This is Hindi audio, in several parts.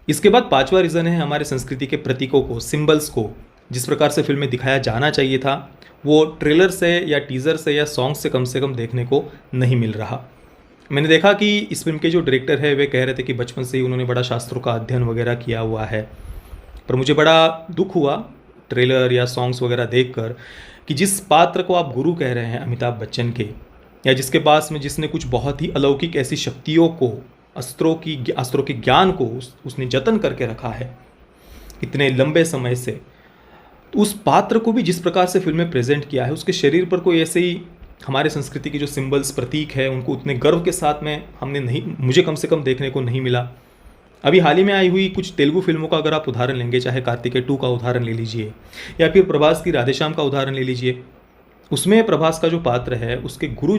इसके बाद पांचवा रीज़न है हमारे संस्कृति के प्रतीकों को, सिंबल्स को जिस प्रकार से फिल्म में दिखाया जाना चाहिए था वो ट्रेलर से या टीज़र से या सॉन्ग से कम देखने को नहीं मिल रहा। मैंने देखा कि इस फिल्म के जो डायरेक्टर है वे कह रहे थे कि बचपन से ही उन्होंने बड़ा शास्त्रों का अध्ययन वगैरह किया हुआ है, पर मुझे बड़ा दुख हुआ ट्रेलर या सॉन्ग्स वगैरह देखकर कि जिस पात्र को आप गुरु कह रहे हैं अमिताभ बच्चन के, या जिसके पास में जिसने कुछ बहुत ही अलौकिक ऐसी शक्तियों को, अस्त्रों के ज्ञान को उसने जतन करके रखा है इतने लंबे समय से, तो उस पात्र को भी जिस प्रकार से फिल्म में प्रेजेंट किया है, उसके शरीर पर कोई ऐसे ही हमारे संस्कृति के जो सिंबल्स प्रतीक है उनको उतने गर्व के साथ में हमने नहीं, मुझे कम से कम देखने को नहीं मिला। अभी हाल ही में आई हुई कुछ तेलुगु फिल्मों का अगर आप उदाहरण लेंगे, चाहे कार्तिकेय 2 का उदाहरण ले लीजिए या फिर प्रभास की राधेश्याम का उदाहरण ले लीजिए, उसमें प्रभास का जो पात्र है उसके गुरु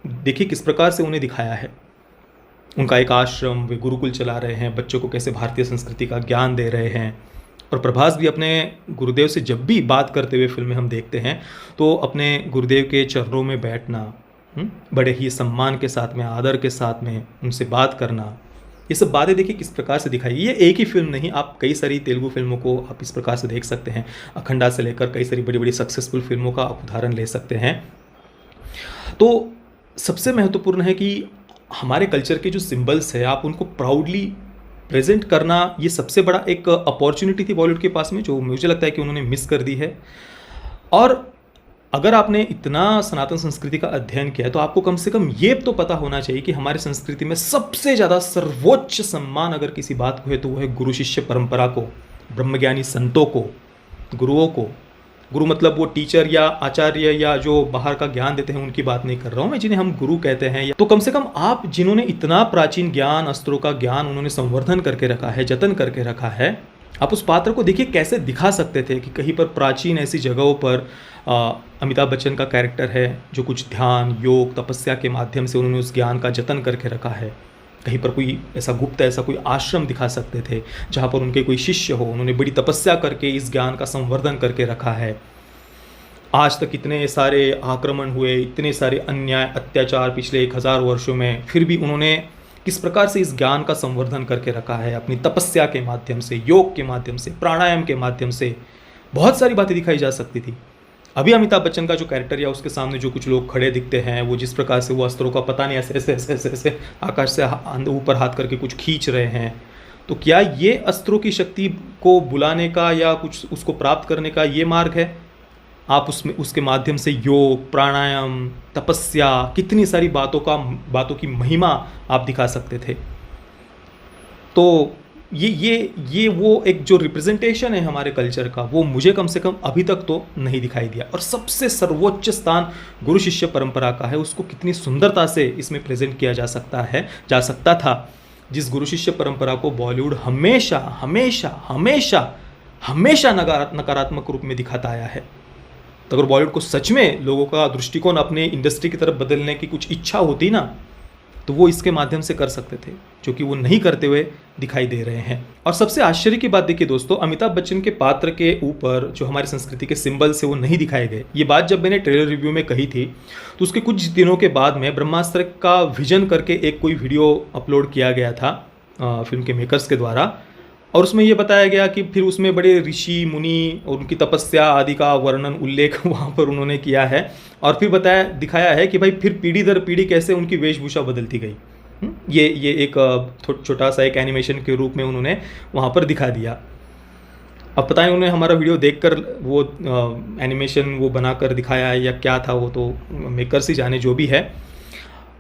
देखिए किस प्रकार से उन्हें दिखाया है। उनका एक आश्रम, वे गुरुकुल चला रहे हैं, बच्चों को कैसे भारतीय संस्कृति का ज्ञान दे रहे हैं। और प्रभास भी अपने गुरुदेव से जब भी बात करते हुए फिल्म में हम देखते हैं तो अपने गुरुदेव के चरणों में बैठना, बड़े ही सम्मान के साथ में, आदर के साथ में उनसे बात करना, ये सब बातें देखिए किस प्रकार से दिखाई। ये एक ही फिल्म नहीं, आप कई सारी तेलुगु फिल्मों को आप इस प्रकार से देख सकते हैं। अखंडा से लेकर कई सारी बड़ी बड़ी सक्सेसफुल फिल्मों का आप उदाहरण ले सकते हैं। तो सबसे महत्वपूर्ण है कि हमारे कल्चर के जो सिंबल्स है आप उनको प्राउडली प्रेजेंट करना, ये सबसे बड़ा एक अपॉर्चुनिटी थी बॉलीवुड के पास में, जो मुझे लगता है कि उन्होंने मिस कर दी है। और अगर आपने इतना सनातन संस्कृति का अध्ययन किया है तो आपको कम से कम ये तो पता होना चाहिए कि हमारी संस्कृति में सबसे ज़्यादा सर्वोच्च सम्मान अगर किसी बात को है तो वो है गुरु शिष्य परंपरा को, ब्रह्मज्ञानी संतों को, गुरुओं को। गुरु मतलब वो टीचर या आचार्य या जो बाहर का ज्ञान देते हैं उनकी बात नहीं कर रहा हूँ मैं, जिन्हें हम गुरु कहते हैं। तो कम से कम आप जिन्होंने इतना प्राचीन ज्ञान, अस्त्रों का ज्ञान उन्होंने संवर्धन करके रखा है, जतन करके रखा है, आप उस पात्र को देखिए कैसे दिखा सकते थे कि कहीं पर प्राचीन ऐसी जगहों पर अमिताभ बच्चन का कैरेक्टर है जो कुछ ध्यान, योग, तपस्या के माध्यम से उन्होंने उस ज्ञान का जतन करके रखा है। कहीं पर कोई ऐसा गुप्त, ऐसा कोई आश्रम दिखा सकते थे जहाँ पर उनके कोई शिष्य हो, उन्होंने बड़ी तपस्या करके इस ज्ञान का संवर्धन करके रखा है। आज तक इतने सारे आक्रमण हुए, इतने सारे अन्याय, अत्याचार पिछले 1000 वर्षों में, फिर भी उन्होंने किस प्रकार से इस ज्ञान का संवर्धन करके रखा है अपनी तपस्या के माध्यम से, योग के माध्यम से, प्राणायाम के माध्यम से। बहुत सारी बातें दिखाई जा सकती थी। अभी अमिताभ बच्चन का जो कैरेक्टर या उसके सामने जो कुछ लोग खड़े दिखते हैं, वो जिस प्रकार से वो अस्त्रों का पता नहीं ऐसे ऐसे ऐसे ऐसे ऐसे आकाश से ऊपर हाथ करके कुछ खींच रहे हैं, तो क्या ये अस्त्रों की शक्ति को बुलाने का या कुछ उसको प्राप्त करने का ये मार्ग है? आप उसमें उसके माध्यम से योग, प्राणायाम, तपस्या, कितनी सारी बातों की महिमा आप दिखा सकते थे। तो ये वो एक जो रिप्रेजेंटेशन है हमारे कल्चर का, वो मुझे कम से कम अभी तक तो नहीं दिखाई दिया। और सबसे सर्वोच्च स्थान गुरु शिष्य परंपरा का है, उसको कितनी सुंदरता से इसमें प्रेजेंट किया जा सकता था, जिस गुरु शिष्य परंपरा को बॉलीवुड हमेशा हमेशा हमेशा हमेशा नकारात्मक रूप में दिखाता आया है। तो अगर बॉलीवुड को सच में लोगों का दृष्टिकोण अपने इंडस्ट्री की तरफ बदलने की कुछ इच्छा होती ना, तो वो इसके माध्यम से कर सकते थे, जो कि वो नहीं करते हुए दिखाई दे रहे हैं। और सबसे आश्चर्य की बात देखिए दोस्तों, अमिताभ बच्चन के पात्र के ऊपर जो हमारी संस्कृति के सिंबल्स है वो नहीं दिखाए गए। ये बात जब मैंने ट्रेलर रिव्यू में कही थी तो उसके कुछ दिनों के बाद में ब्रह्मास्त्र का विजन करके एक कोई वीडियो अपलोड किया गया था फिल्म के मेकर्स के द्वारा, और उसमें ये बताया गया कि फिर उसमें बड़े ऋषि मुनि और उनकी तपस्या आदि का वर्णन, उल्लेख वहाँ पर उन्होंने किया है। और फिर दिखाया है कि भाई फिर पीढ़ी दर पीढ़ी कैसे उनकी वेशभूषा बदलती गई। ये एक छोटा सा एक एनिमेशन के रूप में उन्होंने वहाँ पर दिखा दिया। अब पता नहीं उन्होंने हमारा वीडियो देखकर वो एनिमेशन वो बनाकर दिखाया है या क्या था, वो तो मेकर्स ही जाने, जो भी है।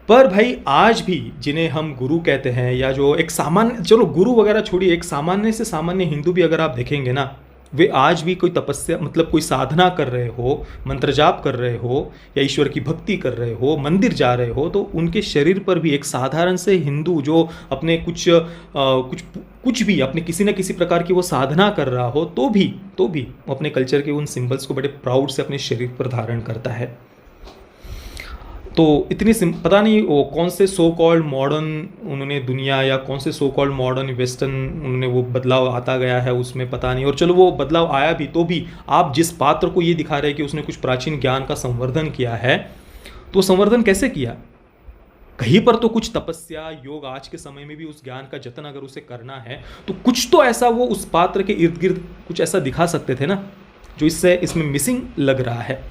पर भाई आज भी जिन्हें हम गुरु कहते हैं, या जो एक सामान्य, चलो गुरु वगैरह छोड़िए, एक सामान्य से सामान्य हिंदू भी अगर आप देखेंगे ना, वे आज भी कोई तपस्या, मतलब कोई साधना कर रहे हो, मंत्र जाप कर रहे हो या ईश्वर की भक्ति कर रहे हो, मंदिर जा रहे हो, तो उनके शरीर पर भी एक साधारण से हिंदू जो अपने कुछ भी अपने किसी न किसी प्रकार की वो साधना कर रहा हो, तो भी वो अपने कल्चर के उन सिंबल्स को बड़े प्राउड से अपने शरीर पर धारण करता है। तो इतनी पता नहीं वो कौन से सो कॉल्ड मॉडर्न उन्होंने दुनिया, या कौन से सो कॉल्ड मॉडर्न वेस्टर्न उन्होंने वो बदलाव आता गया है उसमें, पता नहीं। और चलो वो बदलाव आया भी, तो भी आप जिस पात्र को ये दिखा रहे हैं कि उसने कुछ प्राचीन ज्ञान का संवर्धन किया है, तो संवर्धन कैसे किया? कहीं पर तो कुछ तपस्या योग आज के समय में भी उस ज्ञान का जतन अगर उसे करना है तो कुछ तो ऐसा वो उस पात्र के इर्द गिर्द कुछ ऐसा दिखा सकते थे ना, जो इससे इसमें मिसिंग लग रहा है।